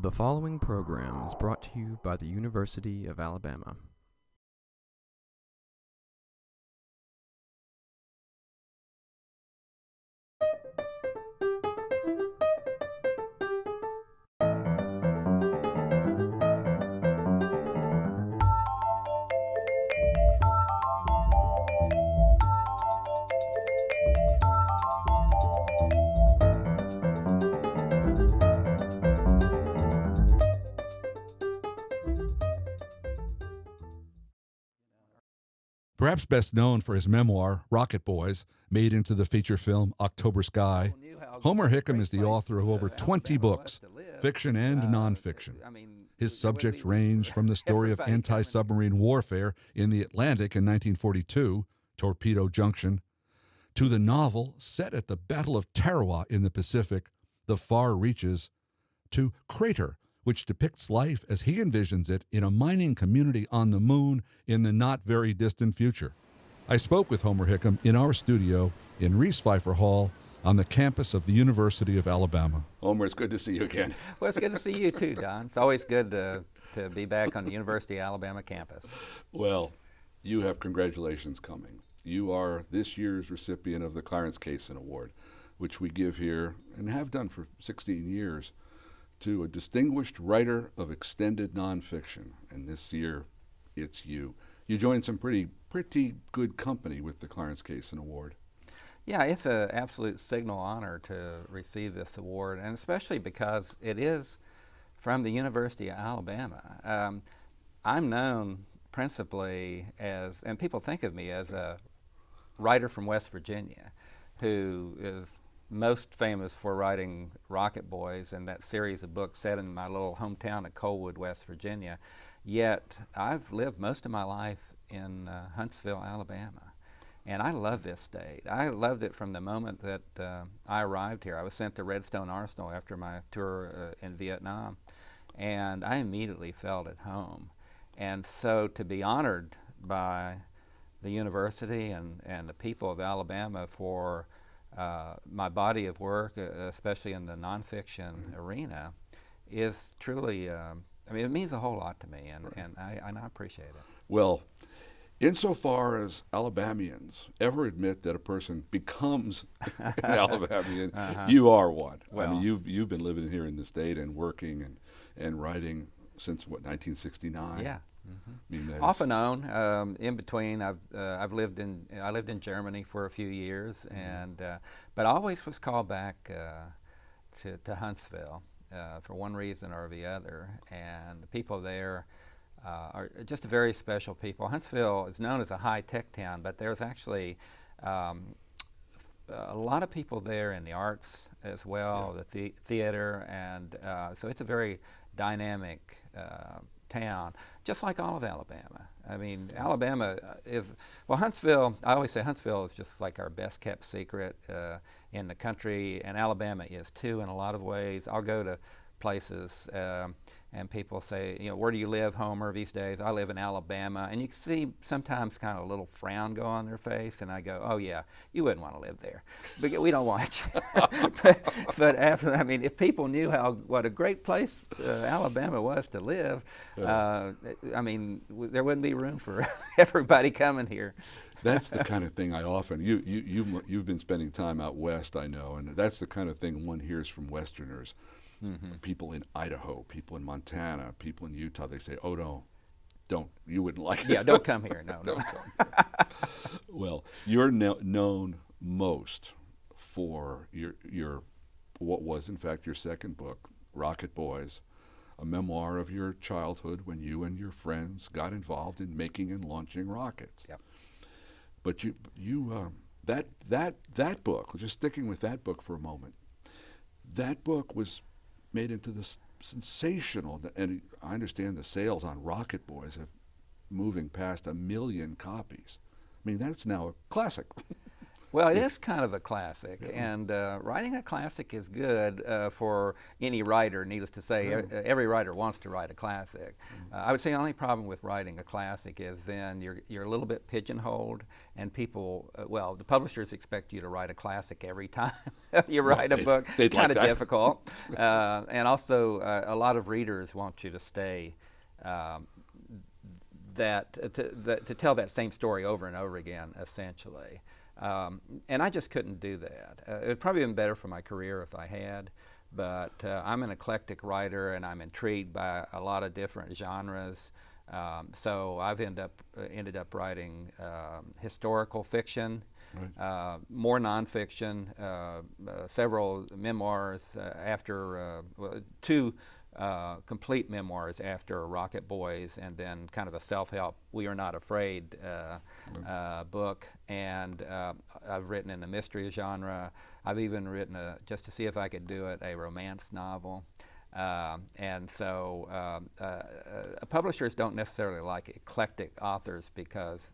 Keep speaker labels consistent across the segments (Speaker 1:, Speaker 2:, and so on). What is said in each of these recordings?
Speaker 1: The following program is brought to you by the University of Alabama.
Speaker 2: Perhaps best known for his memoir, Rocket Boys, made into the feature film October Sky, Homer Hickam is the author of over 20 books, fiction and nonfiction. His subjects range from the story of anti-submarine warfare in the Atlantic in 1942, Torpedo Junction, to the novel set at the Battle of Tarawa in the Pacific, The Far Reaches, to Crater, which depicts life as he envisions it in a mining community on the moon in the not-very-distant future. I spoke with Homer Hickam in our studio in Reese Pfeiffer Hall on the campus of the University of Alabama. Homer, it's good to see you again.
Speaker 3: Well, it's good to see you too, Don. It's always good to be back on the University of Alabama campus.
Speaker 2: Well, you have congratulations coming. You are this year's recipient of the Clarence Cason Award, which we give here and have done for 16 years. To a distinguished writer of extended nonfiction, and this year it's you. You joined some pretty good company with the Clarence Cason Award.
Speaker 3: Yeah, it's an absolute signal honor to receive this award, and especially because it is from the University of Alabama. I'm known principally as, and people think of me as a writer from West Virginia who is most famous for writing Rocket Boys and that series of books set in my little hometown of Coalwood, West Virginia. Yet I've lived most of my life in Huntsville, Alabama. And I love this state. I loved it from the moment that I arrived here. I was sent to Redstone Arsenal after my tour in Vietnam, and I immediately felt at home. And so to be honored by the university and the people of Alabama for my body of work, especially in the nonfiction arena, is truly, it means a whole lot to me, and I appreciate it.
Speaker 2: Well, insofar as Alabamians ever admit that a person becomes an Alabamian, you are one.
Speaker 3: Well,
Speaker 2: I mean, you've been living here in the state and working and writing since, 1969?
Speaker 3: Yeah.
Speaker 2: Mm-hmm.
Speaker 3: Off and on, in between, I lived in Germany for a few years, and but I always was called back to Huntsville for one reason or the other, and the people there are just very special people. Huntsville is known as a high-tech town, but there's actually a lot of people there in the arts as well, the theater, and so it's a very dynamic town, just like all of Alabama. I mean, Alabama is, Huntsville, I always say Huntsville is just like our best kept secret in the country, and Alabama is too in a lot of ways. I'll go to places and people say, where do you live, Homer, these days? I live in Alabama. And you can see sometimes kind of a little frown go on their face, and I go, oh yeah, you wouldn't want to live there. But we don't want you. but after, if people knew what a great place Alabama was to live, there wouldn't be room for everybody coming here.
Speaker 2: That's the kind of thing I often, you've been spending time out west, I know, and that's the kind of thing one hears from Westerners. Mm-hmm. People in Idaho, people in Montana, people in Utah, they say, oh no, don't, you wouldn't like it.
Speaker 3: Yeah, don't come here, no.
Speaker 2: Don't come. Well, you're known most for your what was in fact your second book, Rocket Boys, a memoir of your childhood when you and your friends got involved in making and launching rockets.
Speaker 3: Yep.
Speaker 2: But that book, just sticking with that book for a moment, that book was made into this sensational, and I understand the sales on Rocket Boys have moving past 1 million copies. I mean, that's now a classic.
Speaker 3: Well, it is kind of a classic, and writing a classic is good for any writer, needless to say. Every writer wants to write a classic. I would say the only problem with writing a classic is then you're a little bit pigeonholed, and people, well, the publishers expect you to write a classic every time you write a book. It's kind of difficult. And also, a lot of readers want you to stay to tell that same story over and over again, essentially. And I just couldn't do that. It would probably been better for my career if I had, but I'm an eclectic writer, and I'm intrigued by a lot of different genres. So I've ended up writing historical fiction, more nonfiction, several memoirs after two complete memoirs after Rocket Boys, and then kind of a self-help We Are Not Afraid book. And I've written in the mystery genre. I've even written, just to see if I could do it, a romance novel. And so publishers don't necessarily like eclectic authors because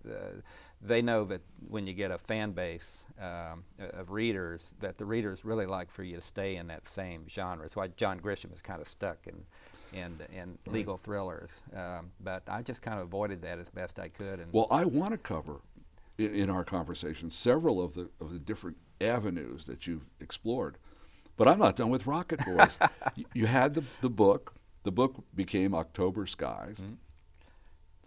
Speaker 3: they know that when you get a fan base of readers, that the readers really like for you to stay in that same genre. That's why John Grisham is kind of stuck in legal thrillers. But I just kind of avoided that as best I could. And
Speaker 2: well, I want to cover in our conversation several of the different avenues that you've explored. But I'm not done with Rocket Boys. You had the book. The book became October Skies. Mm-hmm.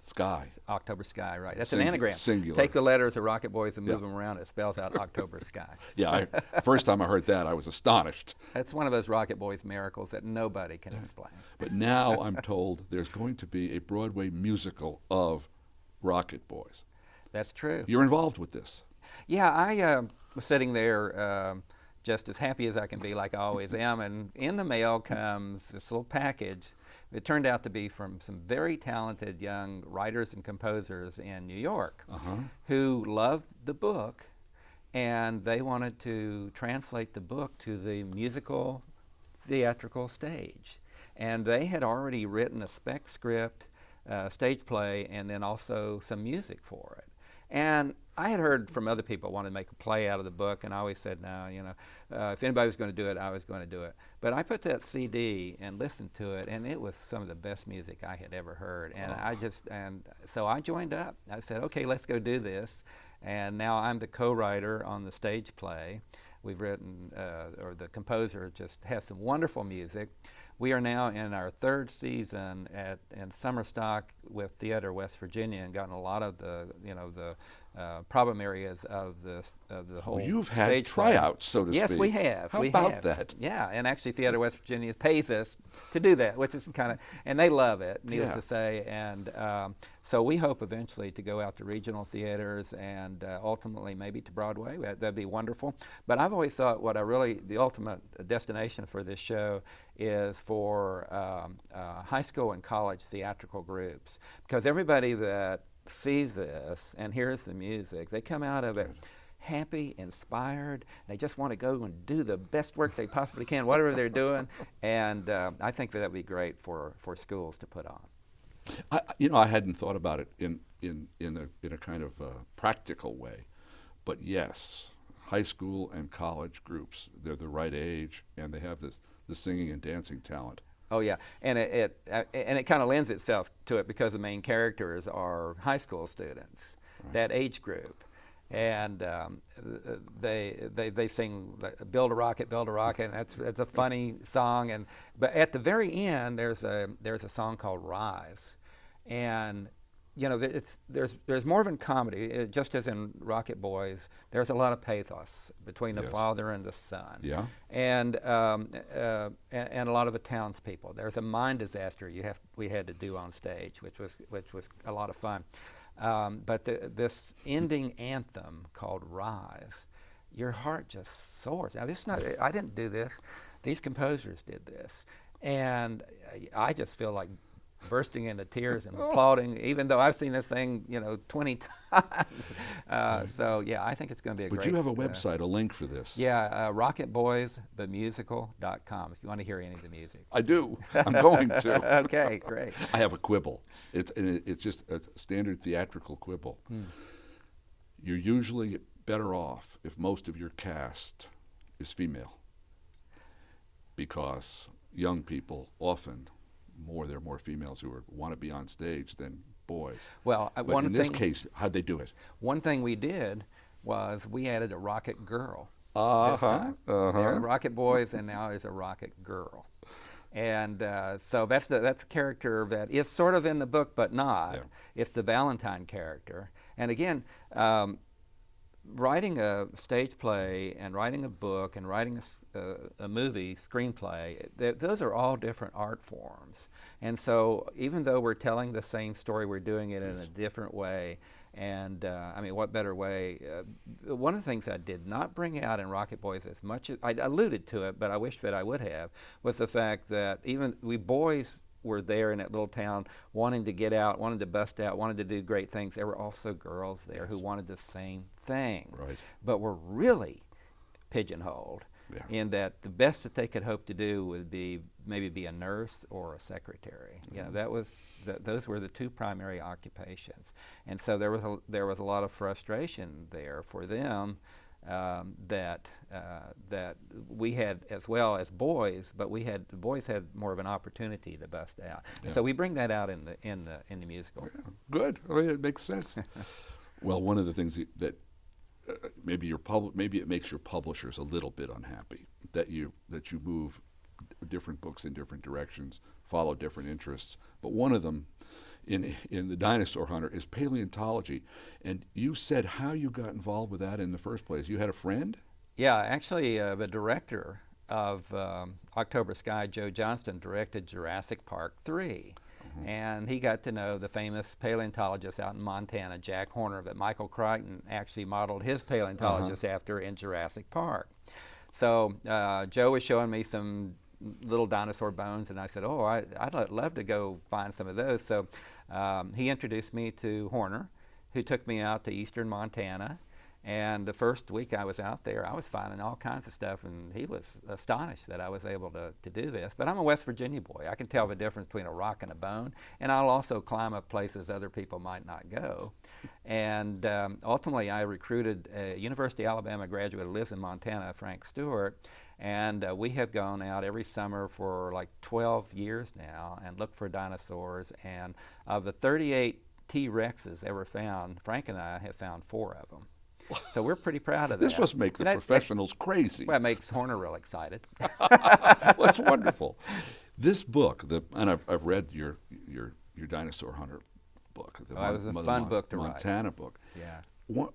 Speaker 2: Sky.
Speaker 3: October Sky, right. That's an anagram.
Speaker 2: Singular.
Speaker 3: Take the letters of Rocket Boys and move them around. It spells out October Sky.
Speaker 2: Yeah, first time I heard that, I was astonished.
Speaker 3: That's one of those Rocket Boys miracles that nobody can explain.
Speaker 2: But now I'm told there's going to be a Broadway musical of Rocket Boys.
Speaker 3: That's true.
Speaker 2: You're involved with this.
Speaker 3: Yeah, I was sitting there just as happy as I can be, like I always am, and in the mail comes this little package. It turned out to be from some very talented young writers and composers in New York who loved the book, and they wanted to translate the book to the musical theatrical stage. And they had already written a spec script, stage play, and then also some music for it. And I had heard from other people wanting to make a play out of the book, and I always said, no, if anybody was going to do it, I was going to do it. But I put that CD and listened to it, and it was some of the best music I had ever heard. And so I joined up. I said, okay, let's go do this. And now I'm the co-writer on the stage play. We've written, or the composer just has some wonderful music. We are now in our third season in summer stock with Theater West Virginia, and gotten a lot of the problem areas of the whole.
Speaker 2: Well, you've had tryouts, so to speak.
Speaker 3: Yes, we have.
Speaker 2: How about that?
Speaker 3: Yeah, and actually Theater West Virginia pays us to do that, which is kind of, and they love it, needless to say. And so we hope eventually to go out to regional theaters and ultimately maybe to Broadway. That'd be wonderful. But I've always thought the ultimate destination for this show is for high school and college theatrical groups, because everybody that sees this and hears the music, they come out of it happy, inspired. They just want to go and do the best work they possibly can, whatever they're doing. And I think that would be great for schools to put on.
Speaker 2: I hadn't thought about it in a kind of practical way, but yes, high school and college groups, they're the right age, and they have the singing and dancing talent.
Speaker 3: Oh yeah, and it kind of lends itself to it because the main characters are high school students, that age group, and they sing "Build a Rocket, Build a Rocket," and it's a funny song. But at the very end, there's a song called "Rise," and there's more than comedy. Just as in Rocket Boys, there's a lot of pathos between the father and the son.
Speaker 2: Yeah.
Speaker 3: And a lot of the townspeople. There's a mine disaster we had to do on stage, which was a lot of fun. But this ending anthem called "Rise," your heart just soars. Now I didn't do this. These composers did this, and I just feel like bursting into tears and applauding, even though I've seen this thing, 20 times. So yeah, I think it's going to be a great.
Speaker 2: But you have a website, a link for this.
Speaker 3: Yeah, rocketboysthemusical.com. If you want to hear any of the music.
Speaker 2: I do. I'm going to.
Speaker 3: Okay, great.
Speaker 2: I have a quibble. It's just a standard theatrical quibble. You're usually better off if most of your cast is female? Because young people often, there are more females who want to be on stage than boys.
Speaker 3: Well,
Speaker 2: but in this case, how'd they do it?
Speaker 3: One thing we did was we added a Rocket Girl this
Speaker 2: Uh-huh.
Speaker 3: time.
Speaker 2: Uh-huh.
Speaker 3: There are Rocket Boys, and now there's a Rocket Girl. And so that's a character that is sort of in the book, but not.
Speaker 2: Yeah.
Speaker 3: It's the Valentine character. And again, writing a stage play and writing a book and writing a movie screenplay, those are all different art forms. And so even though we're telling the same story, we're doing it in a different way. And I mean, what better way? One of the things I did not bring out in Rocket Boys as much as I alluded to it, but I wish that I would have, was the fact that even we boys were there in that little town wanting to get out, wanting to bust out, wanting to do great things. There were also girls there who wanted the same thing,
Speaker 2: Right.
Speaker 3: but were really pigeonholed in that the best that they could hope to do would be maybe be a nurse or a secretary.
Speaker 2: Mm-hmm.
Speaker 3: Those were the two primary occupations, and so there was a lot of frustration there for them. That we had as well as boys, but the boys had more of an opportunity to bust out. And so we bring that out in the musical.
Speaker 2: Yeah. Good. I mean, it makes sense. Well, one of the things that maybe it makes your publishers a little bit unhappy that you move different books in different directions, follow different interests. But one of them in The Dinosaur Hunter is paleontology. And you said how you got involved with that in the first place. You had a friend?
Speaker 3: Yeah, actually, the director of October Sky, Joe Johnston, directed Jurassic Park 3. And he got to know the famous paleontologist out in Montana, Jack Horner, that Michael Crichton actually modeled his paleontologist after in Jurassic Park. So Joe was showing me some little dinosaur bones, and I said, oh, I'd love to go find some of those. So he introduced me to Horner, who took me out to eastern Montana. And the first week I was out there, I was finding all kinds of stuff, and he was astonished that I was able to do this. But I'm a West Virginia boy. I can tell the difference between a rock and a bone, and I'll also climb up places other people might not go. And ultimately, I recruited a University of Alabama graduate who lives in Montana, Frank Stewart, and we have gone out every summer for like 12 years now and looked for dinosaurs. And of the 38 T-Rexes ever found, Frank and I have found 4 of them. So we're pretty proud of that.
Speaker 2: This must make the professionals crazy.
Speaker 3: Well, it makes Horner real excited.
Speaker 2: Well, that's wonderful. This book, and I've read your Dinosaur Hunter book.
Speaker 3: It was a fun book to write.
Speaker 2: Montana book.
Speaker 3: Yeah.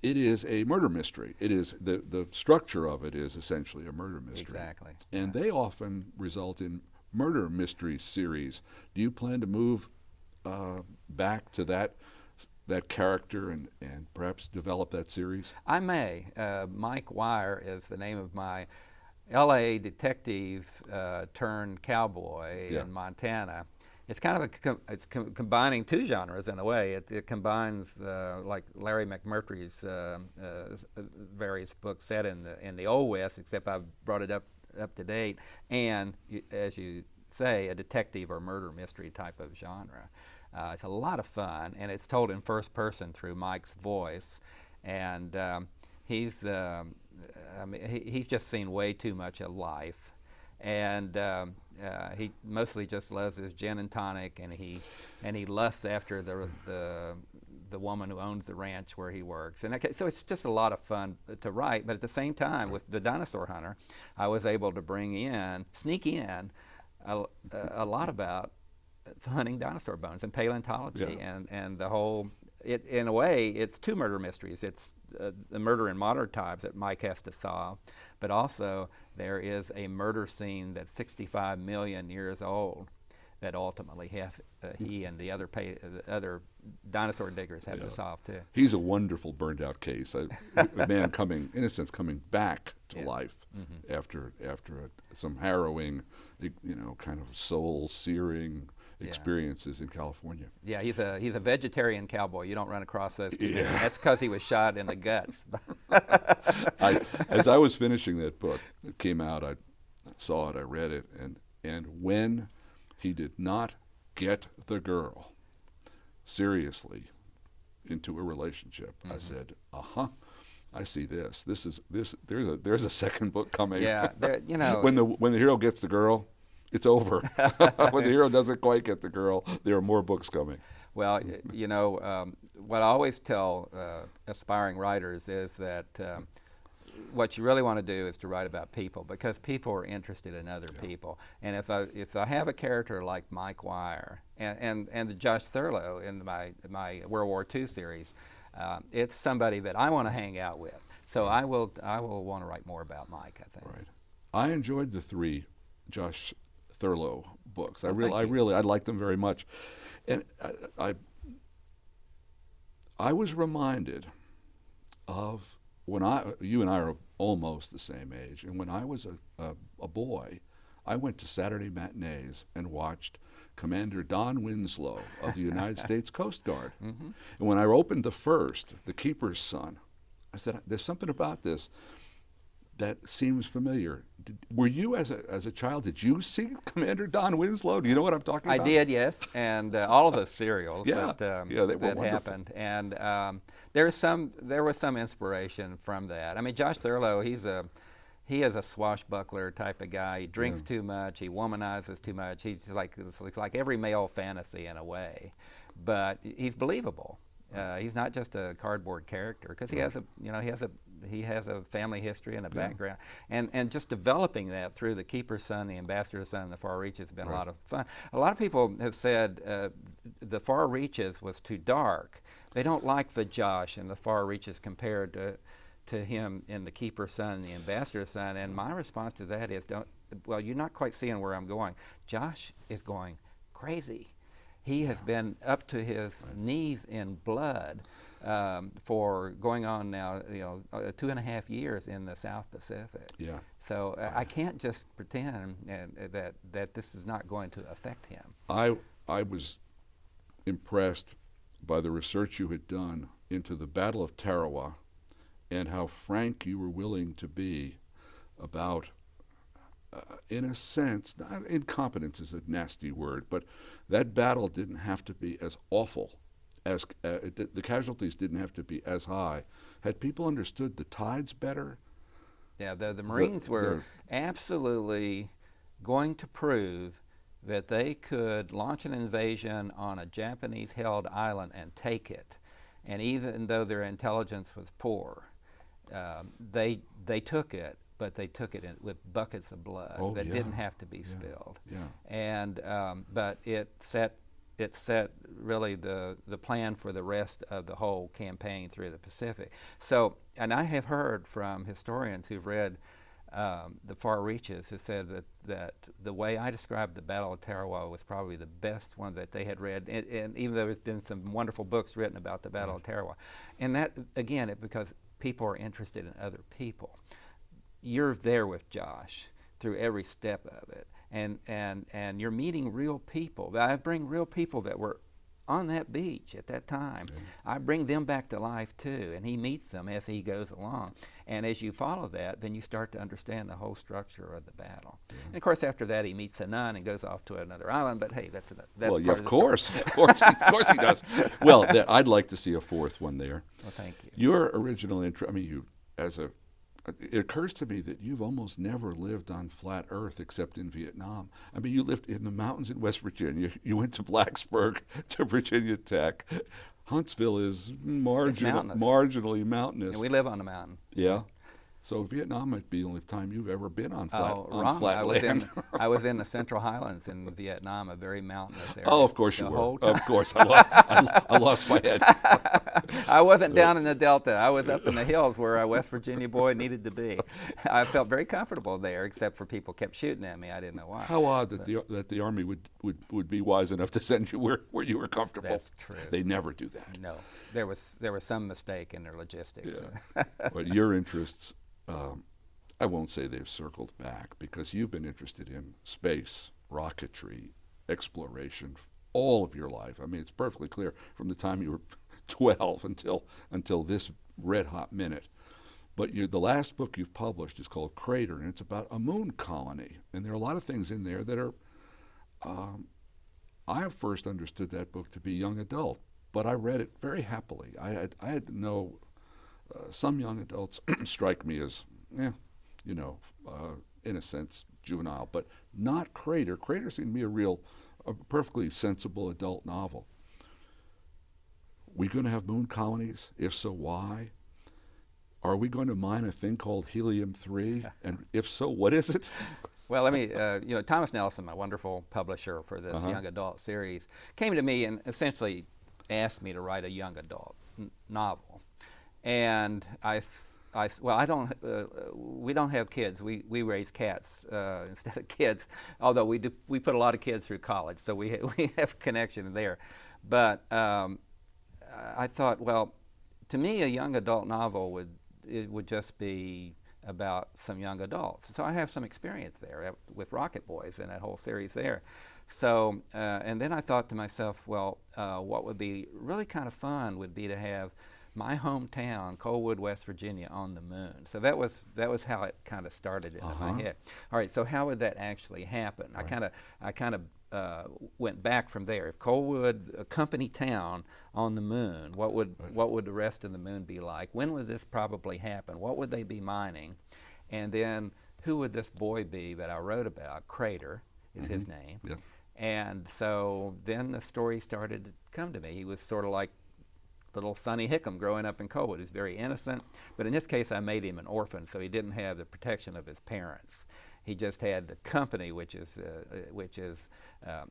Speaker 2: It is a murder mystery. It is the structure of it is essentially a murder mystery.
Speaker 3: Exactly.
Speaker 2: And they often result in murder mystery series. Do you plan to move back to that character and perhaps develop that series?
Speaker 3: I may. Mike Wire is the name of my L.A. detective turned cowboy in Montana. It's kind of combining 2 genres in a way. It combines like Larry McMurtry's various books set in the Old West, except I've brought it up to date, and as you say, a detective or murder mystery type of genre. It's a lot of fun, and it's told in first person through Mike's voice, and he's just seen way too much of life, and he mostly just loves his gin and tonic, and he lusts after the woman who owns the ranch where he works, and so it's just a lot of fun to write. But at the same time, with The Dinosaur Hunter, I was able to sneak in a lot about hunting dinosaur bones and paleontology and the whole. In a way, it's 2 murder mysteries. It's the murder in modern times that Mike has to solve, but also there is a murder scene that's 65 million years old that ultimately he and the other dinosaur diggers have to solve too.
Speaker 2: He's a wonderful burned-out case. A man coming back to life after some harrowing, kind of soul-searing experiences in California.
Speaker 3: Yeah, he's a vegetarian cowboy. You don't run across those too many. That's because he was shot in the guts.
Speaker 2: As I was finishing that book, it came out, I saw it, I read it, and when he did not get the girl seriously into a relationship, I said, I see this. There's a second book coming.
Speaker 3: Yeah,
Speaker 2: when the hero gets the girl, it's over. When the hero doesn't quite get the girl, there are more books coming.
Speaker 3: Well, what I always tell aspiring writers is that what you really want to do is to write about people, because people are interested in other people. And if I have a character like Mike Wire and Josh Thurlow in my World War II series, it's somebody that I want to hang out with. So I will want to write more about Mike, I think.
Speaker 2: Right. I enjoyed the 3 Josh Thurlow books. I liked them very much, and I was reminded of when you and I are almost the same age, and when I was a boy, I went to Saturday matinees and watched Commander Don Winslow of the United States Coast Guard. Mm-hmm. And when I opened the first, The Keeper's Son, I said, "There's something about this that seems familiar." Were you, as a child, did you see Commander Don Winslow? Do you know what I'm talking about?
Speaker 3: I did, yes, and all of those serials that
Speaker 2: wonderful.
Speaker 3: happened, and there was some inspiration from that. I mean, Josh Thurlow, he is a swashbuckler type of guy. He drinks too much. He womanizes too much. He's like every male fantasy in a way, but he's believable. He's not just a cardboard character, because he has a family history and a background, and just developing that through The Keeper's Son, The Ambassador's Son, and The Far Reaches has been a lot of fun. A lot of people have said The Far Reaches was too dark. They don't like the Josh in The Far Reaches compared to him in The Keeper's Son and The Ambassador's Son, and my response to that is, you're not quite seeing where I'm going. Josh is going crazy. He has been up to his knees in blood for going on now, 2.5 years in the South Pacific.
Speaker 2: Yeah.
Speaker 3: So I can't just pretend that this is not going to affect him.
Speaker 2: I was impressed by the research you had done into the Battle of Tarawa and how frank you were willing to be about, in a sense, incompetence is a nasty word, but that battle didn't have to be as awful, as the casualties didn't have to be as high. Had people understood the tides better?
Speaker 3: Yeah, the Marines were absolutely going to prove that they could launch an invasion on a Japanese-held island and take it. And even though their intelligence was poor, they took it, but they took it with buckets of blood that didn't have to be spilled. Yeah. And but it set really the plan for the rest of the whole campaign through the Pacific. So, and I have heard from historians who've read The Far Reaches, who said that the way I described the Battle of Tarawa was probably the best one that they had read, and even though there's been some wonderful books written about the Battle of Tarawa. And that, again, because people are interested in other people. You're there with Josh through every step of it, and you're meeting real people. I bring real people that were on that beach at that time. Yeah. I bring them back to life too, and he meets them as he goes along. And as you follow that, then you start to understand the whole structure of the battle. Yeah. And of course, after that, he meets a nun and goes off to another island. But hey, that's
Speaker 2: well,
Speaker 3: part
Speaker 2: of course, of course he does. Well, I'd like to see a fourth one there.
Speaker 3: Well, thank you.
Speaker 2: Your original interest. I mean, it occurs to me that you've almost never lived on flat Earth except in Vietnam. I mean, you lived in the mountains in West Virginia. You went to Blacksburg, to Virginia Tech. Huntsville is marginally mountainous.
Speaker 3: And we live on a mountain.
Speaker 2: Yeah. So Vietnam might be the only time you've ever been on flat
Speaker 3: land. I was in the Central Highlands in Vietnam, a very mountainous area.
Speaker 2: Oh, of course you were. Of course. I lost my head.
Speaker 3: I wasn't down in the Delta. I was up in the hills where a West Virginia boy needed to be. I felt very comfortable there, except for people kept shooting at me. I didn't know why.
Speaker 2: How odd that the Army would be wise enough to send you where you were comfortable.
Speaker 3: That's true.
Speaker 2: They never do that.
Speaker 3: No. There was some mistake in their logistics.
Speaker 2: Yeah. But your interests, I won't say they've circled back, because you've been interested in space, rocketry, exploration all of your life. I mean, it's perfectly clear from the time you were 12 until this red-hot minute. But the last book you've published is called Crater, and it's about a moon colony. And there are a lot of things in there that are, I first understood that book to be young adult, but I read it very happily. I had no Some young adults strike me as, in a sense, juvenile, but not Crater. Crater seemed to be a perfectly sensible adult novel. We going to have moon colonies? If so, why? Are we going to mine a thing called helium-3? And if so, what is it?
Speaker 3: Well, let me, Thomas Nelson, my wonderful publisher for this young adult series, came to me and essentially asked me to write a young adult novel. And we don't have kids. We raise cats instead of kids, although we put a lot of kids through college, so we have connection there. But I thought, well, to me, a young adult novel would just be about some young adults. So I have some experience there with Rocket Boys and that whole series there. So, and then I thought to myself, well, what would be really kind of fun would be to have my hometown, Coalwood, West Virginia, on the moon. So that was how it kind of started in my head. All right, so how would that actually happen? Right. I kind of went back from there. If Coalwood, a company town on the moon, what would the rest of the moon be like? When would this probably happen? What would they be mining? And then who would this boy be that I wrote about? Crater is his name. Yeah. And so then the story started to come to me. He was sort of like little Sonny Hickam growing up in Coalwood. He was very innocent, but in this case I made him an orphan, so he didn't have the protection of his parents. He just had the company, which is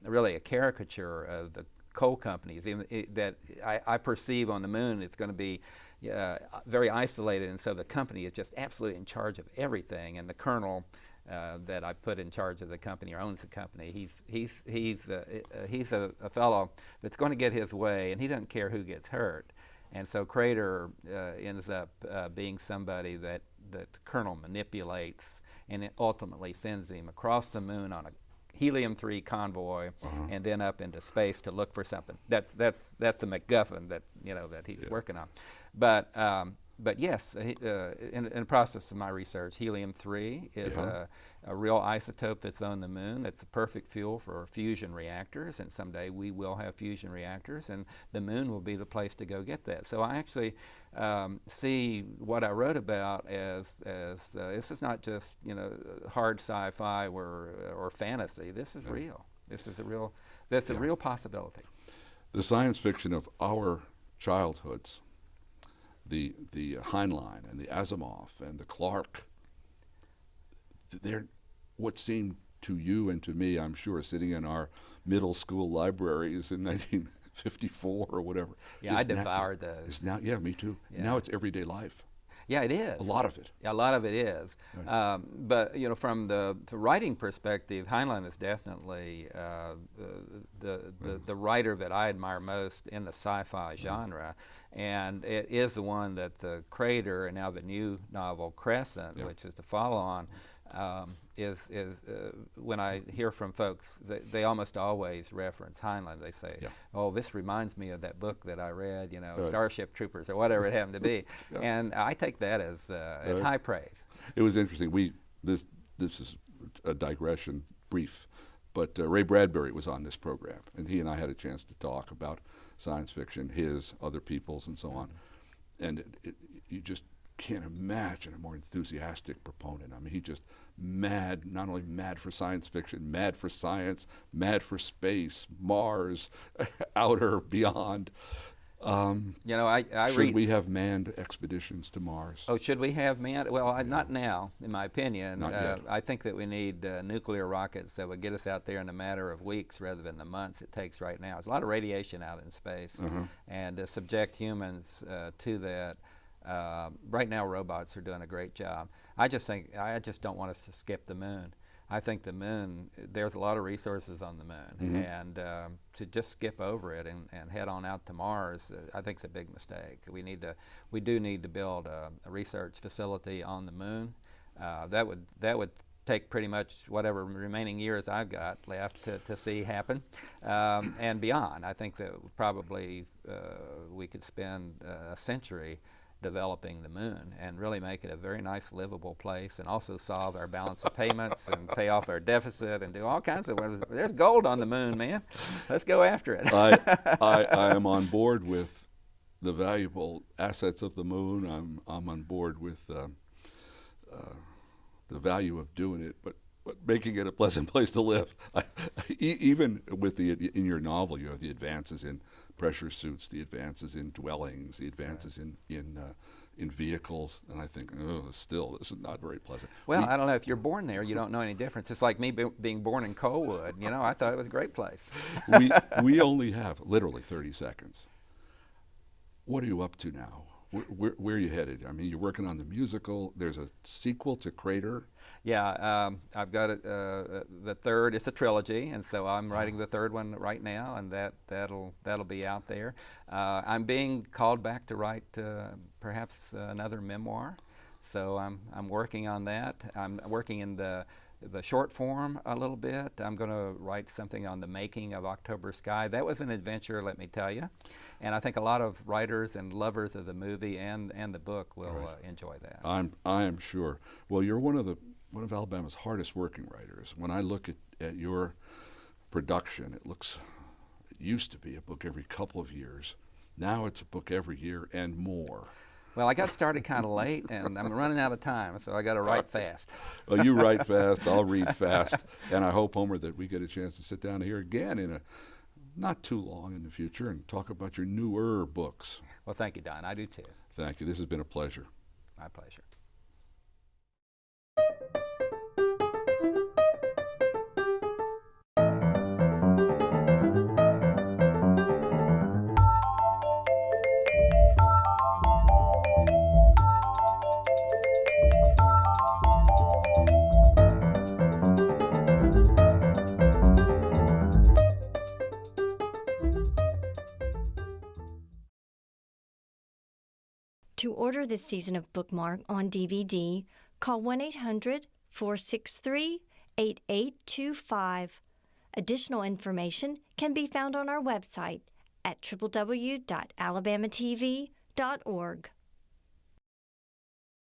Speaker 3: really a caricature of the coal companies that I perceive on the moon. It's going to be very isolated, and so the company is just absolutely in charge of everything. And the colonel that I put in charge of the company or owns the company, he's a fellow that's going to get his way, and he doesn't care who gets hurt. And so Crater ends up being somebody that the colonel manipulates, and it ultimately sends him across the moon on a helium-3 convoy, and then up into space to look for something. That's the MacGuffin that he's working on. But yes, in the process of my research, helium-3 is a real isotope that's on the moon. That's the perfect fuel for fusion reactors, and someday we will have fusion reactors, and the moon will be the place to go get that. So I actually see what I wrote about as this is not just hard sci-fi or fantasy. This is real. This is a real possibility.
Speaker 2: The science fiction of our childhoods, the Heinlein and the Asimov and the Clarke, they're what seemed to you and to me, I'm sure, sitting in our middle school libraries in 1954 or whatever.
Speaker 3: Yeah, I devoured those.
Speaker 2: Yeah, me too. Yeah. Now it's everyday life.
Speaker 3: Yeah, it is.
Speaker 2: A lot of it.
Speaker 3: Yeah, a lot of it is. Right. But from the writing perspective, Heinlein is definitely the writer that I admire most in the sci-fi genre, and it is the one that the Crater and now the new novel Crescent, which is the follow-on, is when I hear from folks, they almost always reference Heinlein. They say, "Oh, this reminds me of that book that I read, Starship Troopers or whatever it happened to be," and I take that as high praise.
Speaker 2: It was interesting. This is a digression, brief, but Ray Bradbury was on this program, and he and I had a chance to talk about science fiction, his, other people's, and so on, and you just can't imagine a more enthusiastic proponent. I mean, he just mad, not only mad for science fiction, mad for science, mad for space, Mars, outer, beyond. Should we have manned expeditions to Mars?
Speaker 3: Oh, should we have manned? Well, not now, in my opinion.
Speaker 2: Not yet.
Speaker 3: I think that we need nuclear rockets that would get us out there in a matter of weeks rather than the months it takes right now. There's a lot of radiation out in space, and to subject humans to that. Right now, robots are doing a great job. I just don't want us to skip the moon. I think the moon, there's a lot of resources on the moon, and to just skip over it and head on out to Mars, I think is a big mistake. We do need to build a research facility on the moon. That would take pretty much whatever remaining years I've got left to see happen, and beyond. I think that probably we could spend a century developing the moon and really make it a very nice livable place, and also solve our balance of payments and pay off our deficit and do all kinds of things. There's gold on the moon, man. Let's go after it.
Speaker 2: I am on board with the valuable assets of the moon. I'm on board with the value of doing it, but making it a pleasant place to live. Even with in your novel, you have the advances in pressure suits, the advances in dwellings, the advances in vehicles, and I think, still, this is not very pleasant.
Speaker 3: Well, I don't know. If you're born there, you don't know any difference. It's like me being born in Colwood. I thought it was a great place.
Speaker 2: we only have literally 30 seconds. What are you up to now? Where are you headed? I mean, you're working on the musical. There's a sequel to Crater.
Speaker 3: Yeah, I've got it. The third. It's a trilogy, and so I'm writing the third one right now, and that'll be out there. I'm being called back to write perhaps another memoir, so I'm working on that. I'm working in the short form a little bit. I'm going to write something on the making of October Sky. That was an adventure, let me tell you, and I think a lot of writers and lovers of the movie and the book will enjoy that.
Speaker 2: I am sure. Well, you're one of Alabama's hardest working writers. When I look at your production, it used to be a book every couple of years. Now it's a book every year and more.
Speaker 3: Well, I got started kind of late, and I'm running out of time, so I got to write fast.
Speaker 2: Well, you write fast, I'll read fast, and I hope, Homer, that we get a chance to sit down here again in not too long in the future and talk about your newer books.
Speaker 3: Well, thank you, Don. I do too.
Speaker 2: Thank you. This has been a pleasure.
Speaker 3: My pleasure.
Speaker 4: To order this season of Bookmark on DVD, call 1-800-463-8825. Additional information can be found on our website at www.alabamatv.org.